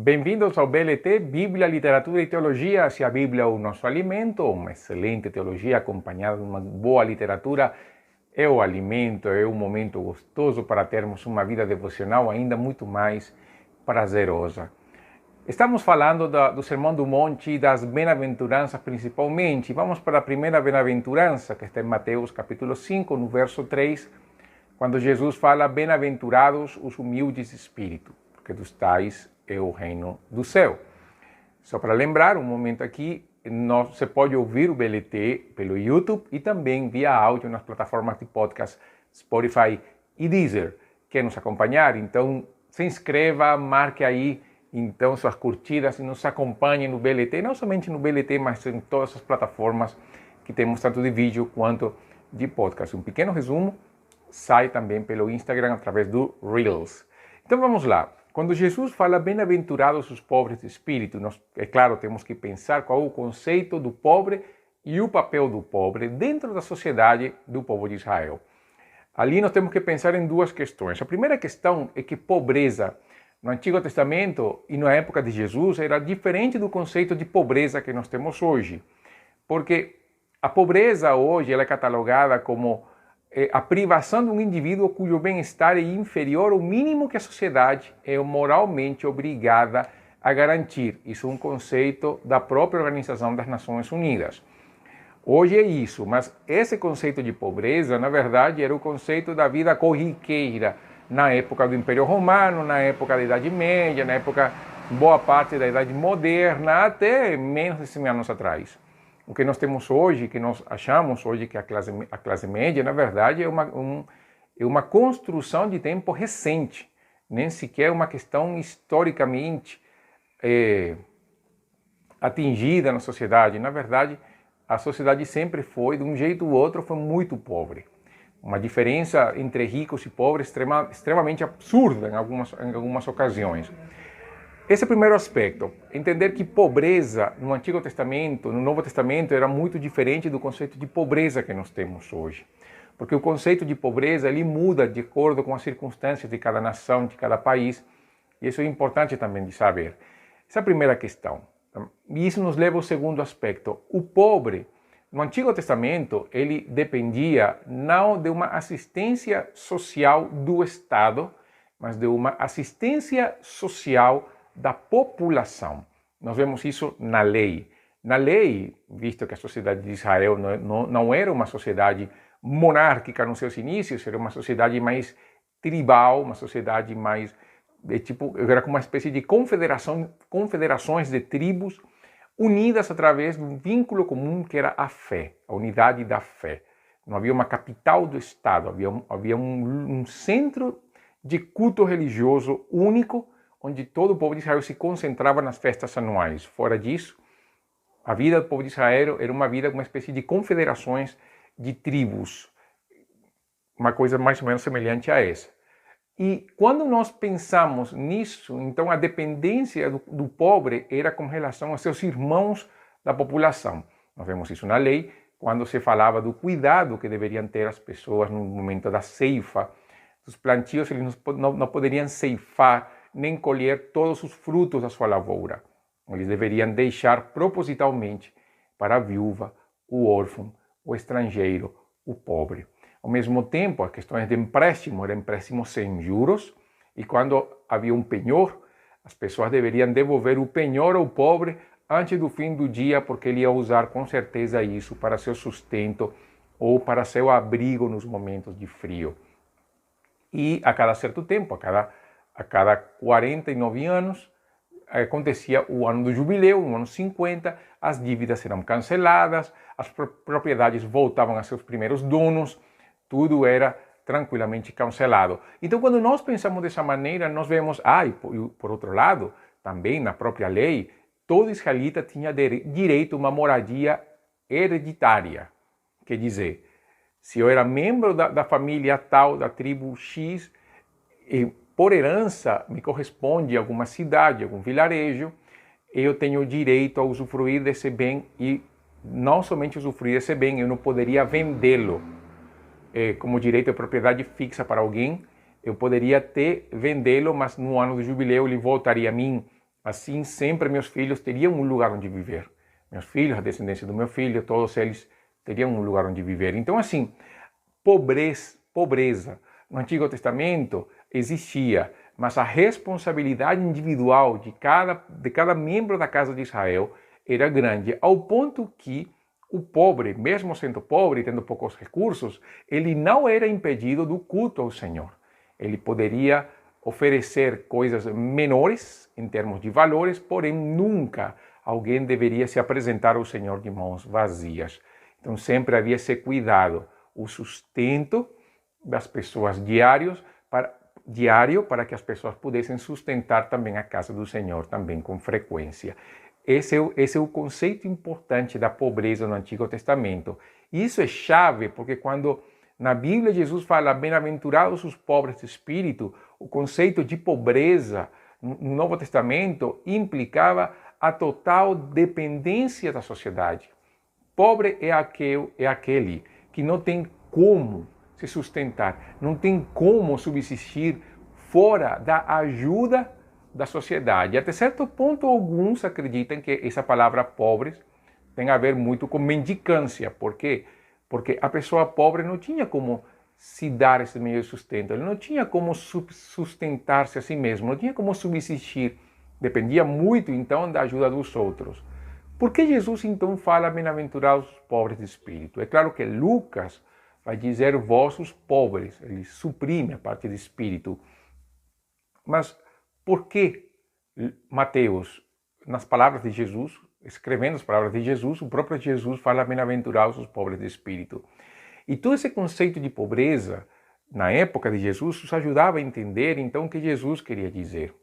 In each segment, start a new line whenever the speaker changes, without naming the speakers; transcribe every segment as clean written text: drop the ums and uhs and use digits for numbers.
Bem-vindos ao BLT, Bíblia, Literatura e Teologia. Se a Bíblia é o nosso alimento, uma excelente teologia acompanhada de uma boa literatura é o alimento, é um momento gostoso para termos uma vida devocional ainda muito mais prazerosa. Estamos falando do Sermão do Monte e das bem-aventuranças principalmente. Vamos para a primeira bem-aventurança, que está em Mateus capítulo 5, no verso 3, quando Jesus fala: bem-aventurados os humildes de espírito, porque dos tais é o reino do céu. Só para lembrar, um momento aqui, você pode ouvir o BLT pelo YouTube e também via áudio nas plataformas de podcast Spotify e Deezer. Quer nos acompanhar? Então se inscreva, marque aí então suas curtidas e nos acompanhe no BLT, não somente no BLT, mas em todas as plataformas que temos tanto de vídeo quanto de podcast. Um pequeno resumo sai também pelo Instagram através do Reels. Então vamos lá. Quando Jesus fala bem-aventurados os pobres de espírito, nós, é claro, temos que pensar qual é o conceito do pobre e o papel do pobre dentro da sociedade do povo de Israel. Ali nós temos que pensar em duas questões. A primeira questão é que pobreza no Antigo Testamento e na época de Jesus era diferente do conceito de pobreza que nós temos hoje. Porque a pobreza hoje ela é catalogada como a privação de um indivíduo cujo bem-estar é inferior ao mínimo que a sociedade é moralmente obrigada a garantir. Isso é um conceito da própria Organização das Nações Unidas. Hoje é isso, mas esse conceito de pobreza, na verdade, era o conceito da vida corriqueira na época do Império Romano, na época da Idade Média, na época, boa parte da Idade Moderna, até menos de 100 anos atrás. O que nós temos hoje, que nós achamos hoje que a classe média, na verdade, é uma construção de tempo recente, nem sequer uma questão historicamente atingida na sociedade. Na verdade, a sociedade sempre foi, de um jeito ou outro, foi muito pobre. Uma diferença entre ricos e pobres extremamente absurda em algumas ocasiões. Esse é o primeiro aspecto, entender que pobreza no Antigo Testamento, no Novo Testamento, era muito diferente do conceito de pobreza que nós temos hoje. Porque o conceito de pobreza ele muda de acordo com as circunstâncias de cada nação, de cada país, e isso é importante também de saber. Essa é a primeira questão. E isso nos leva ao segundo aspecto. O pobre, no Antigo Testamento, ele dependia não de uma assistência social do Estado, mas de uma assistência social da população. Nós vemos isso na lei. Na lei, visto que a sociedade de Israel não era uma sociedade monárquica nos seus inícios, era uma sociedade mais tribal, uma sociedade mais, era como uma espécie de confederações de tribos unidas através de um vínculo comum que era a fé, a unidade da fé. Não havia uma capital do Estado, havia um centro de culto religioso único, onde todo o povo de Israel se concentrava nas festas anuais. Fora disso, a vida do povo de Israel era uma vida com uma espécie de confederações de tribos, uma coisa mais ou menos semelhante a essa. E quando nós pensamos nisso, então a dependência do pobre era com relação aos seus irmãos da população. Nós vemos isso na lei, quando se falava do cuidado que deveriam ter as pessoas no momento da ceifa, dos plantios, eles não poderiam ceifar nem colher todos os frutos da sua lavoura. Eles deveriam deixar propositalmente para a viúva, o órfão, o estrangeiro, o pobre. Ao mesmo tempo, as questões de empréstimo eram empréstimos sem juros, e quando havia um penhor, as pessoas deveriam devolver o penhor ao pobre antes do fim do dia, porque ele ia usar com certeza isso para seu sustento ou para seu abrigo nos momentos de frio. E a cada certo tempo, a cada 49 anos, acontecia o ano do jubileu, no ano 50, as dívidas eram canceladas, as propriedades voltavam a seus primeiros donos, tudo era tranquilamente cancelado. Então, quando nós pensamos dessa maneira, nós vemos, por outro lado, também na própria lei, todo israelita tinha direito a uma moradia hereditária. Quer dizer, se eu era membro da família tal, da tribo X, e por herança me corresponde alguma cidade, algum vilarejo, eu tenho direito a usufruir desse bem e não somente usufruir desse bem, eu não poderia vendê-lo como direito de propriedade fixa para alguém, eu poderia vendê-lo, mas no ano do jubileu ele voltaria a mim assim sempre meus filhos teriam um lugar onde viver. Meus filhos, a descendência do meu filho, todos eles teriam um lugar onde viver. Então, assim, pobreza no Antigo Testamento existia, mas a responsabilidade individual de cada membro da casa de Israel era grande, ao ponto que o pobre, mesmo sendo pobre e tendo poucos recursos, ele não era impedido do culto ao Senhor. Ele poderia oferecer coisas menores em termos de valores, porém nunca alguém deveria se apresentar ao Senhor de mãos vazias. Então sempre havia esse cuidado, o sustento das pessoas diário para que as pessoas pudessem sustentar também a casa do Senhor também com frequência. Esse é o conceito importante da pobreza no Antigo Testamento. Isso é chave, porque quando na Bíblia Jesus fala bem-aventurados os pobres de espírito, o conceito de pobreza no Novo Testamento implicava a total dependência da sociedade. Pobre é aquele que não tem como se sustentar, não tem como subsistir fora da ajuda da sociedade. Até certo ponto, alguns acreditam que essa palavra pobres tem a ver muito com mendicância. Por quê? Porque a pessoa pobre não tinha como se dar esse meio de sustento, ele não tinha como sustentar-se a si mesmo, não tinha como subsistir. Dependia muito, então, da ajuda dos outros. Por que Jesus, então, fala bem-aventurados os pobres de espírito? É claro que Lucas vai dizer vossos pobres, ele suprime a parte de espírito. Mas por que Mateus, nas palavras de Jesus, escrevendo as palavras de Jesus, o próprio Jesus fala bem-aventurados os pobres de espírito? E todo esse conceito de pobreza, na época de Jesus, nos ajudava a entender, então, o que Jesus queria dizer.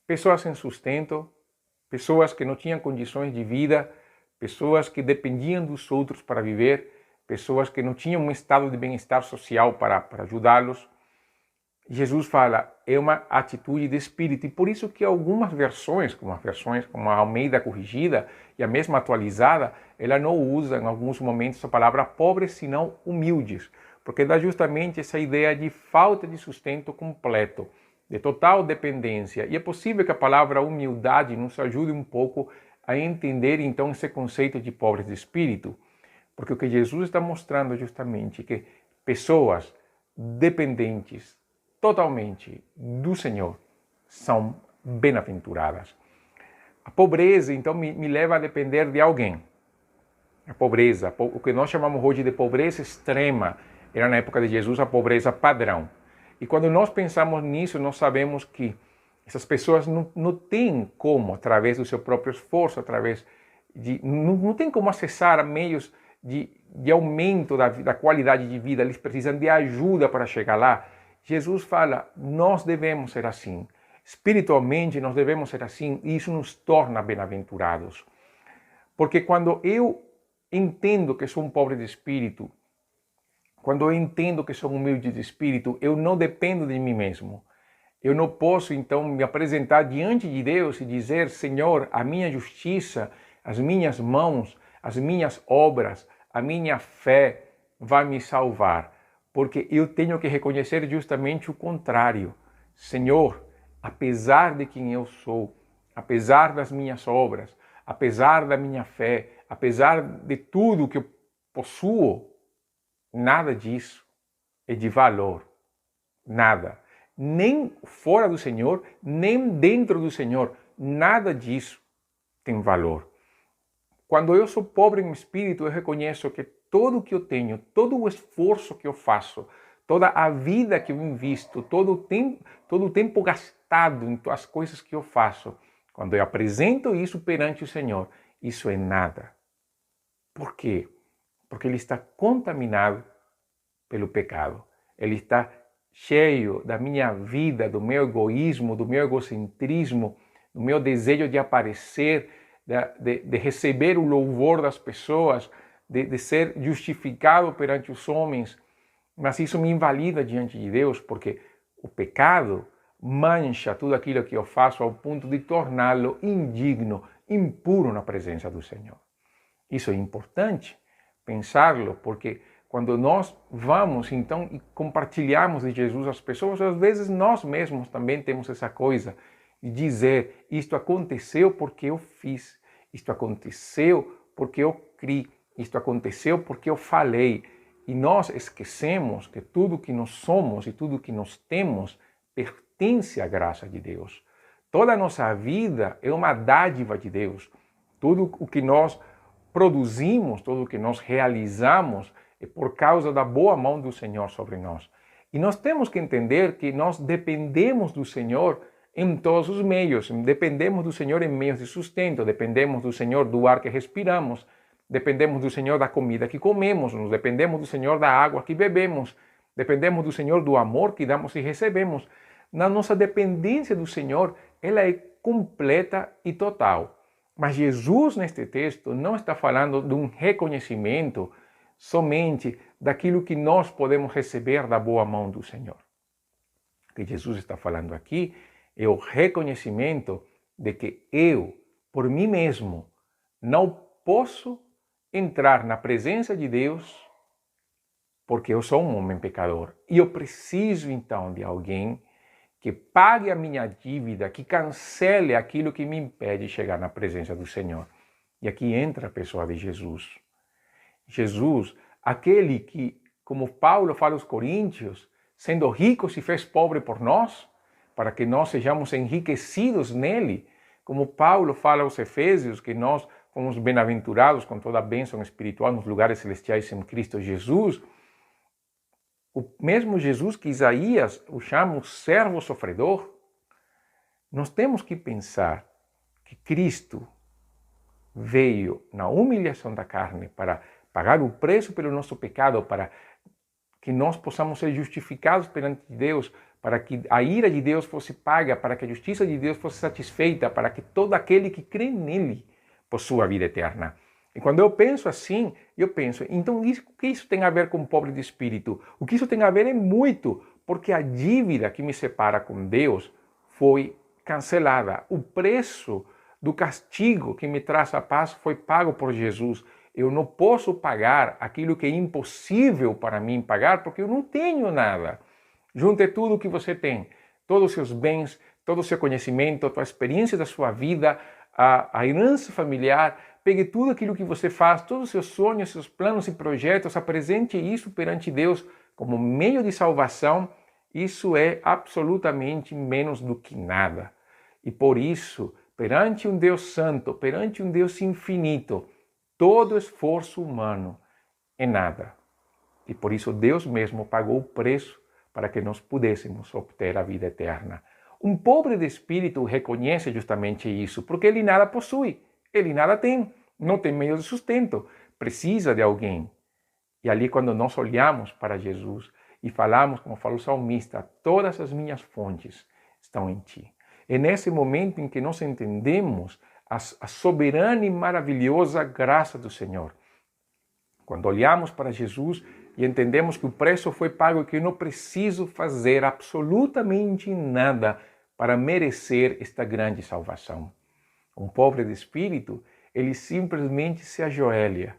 Pessoas sem sustento, pessoas que não tinham condições de vida, pessoas que dependiam dos outros para viver, pessoas que não tinham um estado de bem-estar social para ajudá-los. Jesus fala, é uma atitude de espírito, e por isso que algumas versões como a Almeida Corrigida e a mesma atualizada, ela não usa em alguns momentos a palavra pobres, senão humildes, porque dá justamente essa ideia de falta de sustento completo, de total dependência. E é possível que a palavra humildade nos ajude um pouco a entender então esse conceito de pobres de espírito, porque o que Jesus está mostrando é justamente que pessoas dependentes totalmente do Senhor são bem-aventuradas. A pobreza, então, me leva a depender de alguém. A pobreza, o que nós chamamos hoje de pobreza extrema, era na época de Jesus a pobreza padrão. E quando nós pensamos nisso, nós sabemos que essas pessoas não têm como, através do seu próprio esforço, não têm como acessar meios de aumento da qualidade de vida, eles precisam de ajuda para chegar lá. Jesus fala, nós devemos ser assim, espiritualmente nós devemos ser assim, e isso nos torna bem-aventurados. Porque quando eu entendo que sou um pobre de espírito, quando eu entendo que sou humilde de espírito, eu não dependo de mim mesmo. Eu não posso, então, me apresentar diante de Deus e dizer, Senhor, a minha justiça, as minhas mãos, as minhas obras, a minha fé vai me salvar. Porque eu tenho que reconhecer justamente o contrário. Senhor, apesar de quem eu sou, apesar das minhas obras, apesar da minha fé, apesar de tudo que eu possuo, nada disso é de valor. Nada. Nem fora do Senhor, nem dentro do Senhor. Nada disso tem valor. Quando eu sou pobre em espírito, eu reconheço que tudo o que eu tenho, todo o esforço que eu faço, toda a vida que eu invisto, todo o tempo gastado em as coisas que eu faço, quando eu apresento isso perante o Senhor, isso é nada. Por quê? Porque ele está contaminado pelo pecado. Ele está cheio da minha vida, do meu egoísmo, do meu egocentrismo, do meu desejo de aparecer, de receber o louvor das pessoas, de ser justificado perante os homens. Mas isso me invalida diante de Deus, porque o pecado mancha tudo aquilo que eu faço ao ponto de torná-lo indigno, impuro na presença do Senhor. Isso é importante pensá-lo, porque quando nós vamos então e compartilhamos de Jesus às pessoas, às vezes nós mesmos também temos essa coisa de dizer, isto aconteceu porque eu fiz, isto aconteceu porque eu criei, isto aconteceu porque eu falei. E nós esquecemos que tudo que nós somos e tudo que nós temos pertence à graça de Deus. Toda a nossa vida é uma dádiva de Deus. Tudo o que nós produzimos, tudo o que nós realizamos é por causa da boa mão do Senhor sobre nós. E nós temos que entender que nós dependemos do Senhor em todos os meios. Dependemos do Senhor em meios de sustento, dependemos do Senhor do ar que respiramos, dependemos do Senhor da comida que comemos, dependemos do Senhor da água que bebemos, dependemos do Senhor do amor que damos e recebemos. Na nossa dependência do Senhor, ela é completa e total. Mas Jesus, neste texto, não está falando de um reconhecimento somente daquilo que nós podemos receber da boa mão do Senhor. O que Jesus está falando aqui é o reconhecimento de que eu, por mim mesmo, não posso entrar na presença de Deus porque eu sou um homem pecador. E eu preciso, então, de alguém que pague a minha dívida, que cancele aquilo que me impede de chegar na presença do Senhor. E aqui entra a pessoa de Jesus. Jesus, aquele que, como Paulo fala aos Coríntios, sendo rico se fez pobre por nós, para que nós sejamos enriquecidos nele. Como Paulo fala aos Efésios, que nós fomos bem-aventurados com toda a bênção espiritual nos lugares celestiais em Cristo Jesus. O mesmo Jesus que Isaías o chama o servo sofredor. Nós temos que pensar que Cristo veio na humilhação da carne para pagar o preço pelo nosso pecado, para que nós possamos ser justificados perante Deus, para que a ira de Deus fosse paga, para que a justiça de Deus fosse satisfeita, para que todo aquele que crê nele possua a vida eterna. E quando eu penso assim, eu penso, então o que isso tem a ver com o pobre de espírito? O que isso tem a ver é muito, porque a dívida que me separa com Deus foi cancelada. O preço do castigo que me traz a paz foi pago por Jesus. Eu não posso pagar aquilo que é impossível para mim pagar, porque eu não tenho nada. Junte tudo o que você tem, todos os seus bens, todo o seu conhecimento, a tua experiência da sua vida, a herança familiar, pegue tudo aquilo que você faz, todos os seus sonhos, seus planos e projetos, apresente isso perante Deus como meio de salvação. Isso é absolutamente menos do que nada. E por isso, perante um Deus santo, perante um Deus infinito, todo esforço humano é nada. E por isso Deus mesmo pagou o preço para que nós pudéssemos obter a vida eterna. Um pobre de espírito reconhece justamente isso, porque ele nada possui, ele nada tem, não tem meio de sustento, precisa de alguém. E ali quando nós olhamos para Jesus e falamos, como fala o salmista, todas as minhas fontes estão em ti. É nesse momento em que nós entendemos a soberana e maravilhosa graça do Senhor. Quando olhamos para Jesus e entendemos que o preço foi pago e que eu não preciso fazer absolutamente nada para merecer esta grande salvação. Um pobre de espírito, ele simplesmente se ajoelha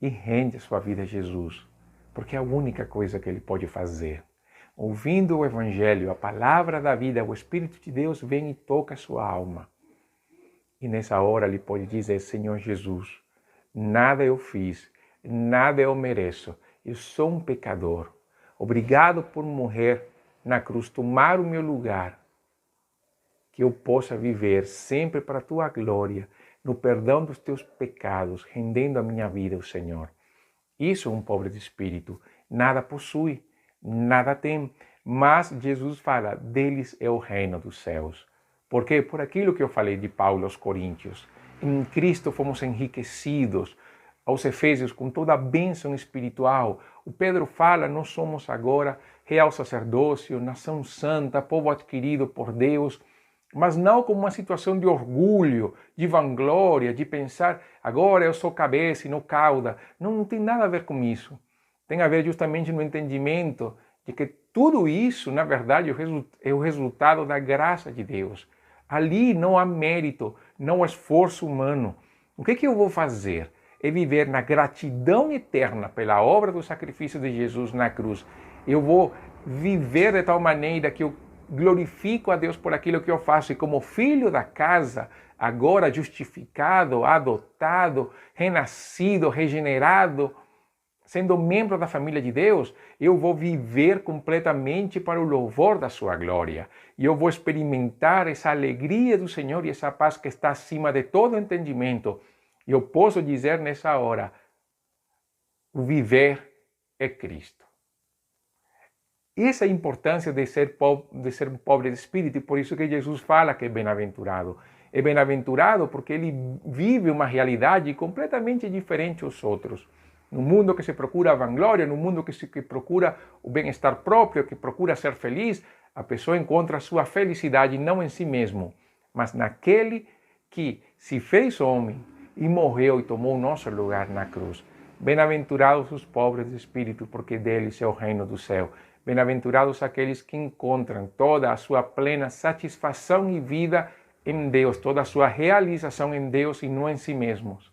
e rende a sua vida a Jesus, porque é a única coisa que ele pode fazer. Ouvindo o Evangelho, a palavra da vida, o Espírito de Deus vem e toca a sua alma. E nessa hora ele pode dizer, Senhor Jesus, nada eu fiz, nada eu mereço, eu sou um pecador. Obrigado por morrer na cruz, tomar o meu lugar, que eu possa viver sempre para a tua glória, no perdão dos teus pecados, rendendo a minha vida ao Senhor. Isso é um pobre de espírito, nada possui, nada tem, mas Jesus fala, deles é o reino dos céus. Por quê? Por aquilo que eu falei de Paulo aos Coríntios. Em Cristo fomos enriquecidos, aos Efésios com toda a bênção espiritual. O Pedro fala, nós somos agora real sacerdócio, nação santa, povo adquirido por Deus, mas não como uma situação de orgulho, de vanglória, de pensar, agora eu sou cabeça e não cauda. Não tem nada a ver com isso. Tem a ver justamente no entendimento de que tudo isso, na verdade, é o resultado da graça de Deus. Ali não há mérito, não há esforço humano. O que eu vou fazer? É viver na gratidão eterna pela obra do sacrifício de Jesus na cruz. Eu vou viver de tal maneira que eu glorifico a Deus por aquilo que eu faço, e como filho da casa, agora justificado, adotado, renascido, regenerado, sendo membro da família de Deus, eu vou viver completamente para o louvor da sua glória. E eu vou experimentar essa alegria do Senhor e essa paz que está acima de todo entendimento. E eu posso dizer nessa hora, o viver é Cristo. Essa é a importância de ser um pobre de espírito, e por isso que Jesus fala que é bem-aventurado. É bem-aventurado porque ele vive uma realidade completamente diferente dos outros. No mundo que se procura a vanglória, no mundo que procura o bem-estar próprio, que procura ser feliz, a pessoa encontra a sua felicidade não em si mesmo, mas naquele que se fez homem e morreu e tomou o nosso lugar na cruz. Bem-aventurados os pobres de espírito, porque deles é o reino do céu. Bem-aventurados aqueles que encontram toda a sua plena satisfação e vida em Deus, toda a sua realização em Deus e não em si mesmos.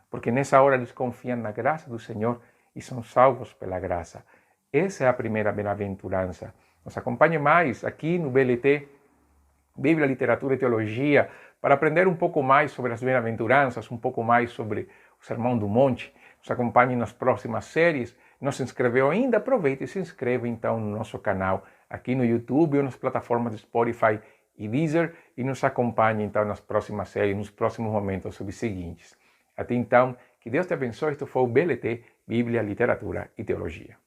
Porque nessa hora eles confiam na graça do Senhor e são salvos pela graça. Essa é a primeira bem-aventurança. Nos acompanhe mais aqui no BLT, Bíblia, Literatura e Teologia, para aprender um pouco mais sobre as bem-aventuranças, um pouco mais sobre o Sermão do Monte. Nos acompanhe nas próximas séries. Não se inscreveu ainda? Aproveite e se inscreva então no nosso canal aqui no YouTube ou nas plataformas de Spotify e Deezer, e nos acompanhe então nas próximas séries, nos próximos momentos subseguintes. Até então, que Deus te abençoe. Isto foi o BLT, Bíblia, Literatura e Teologia.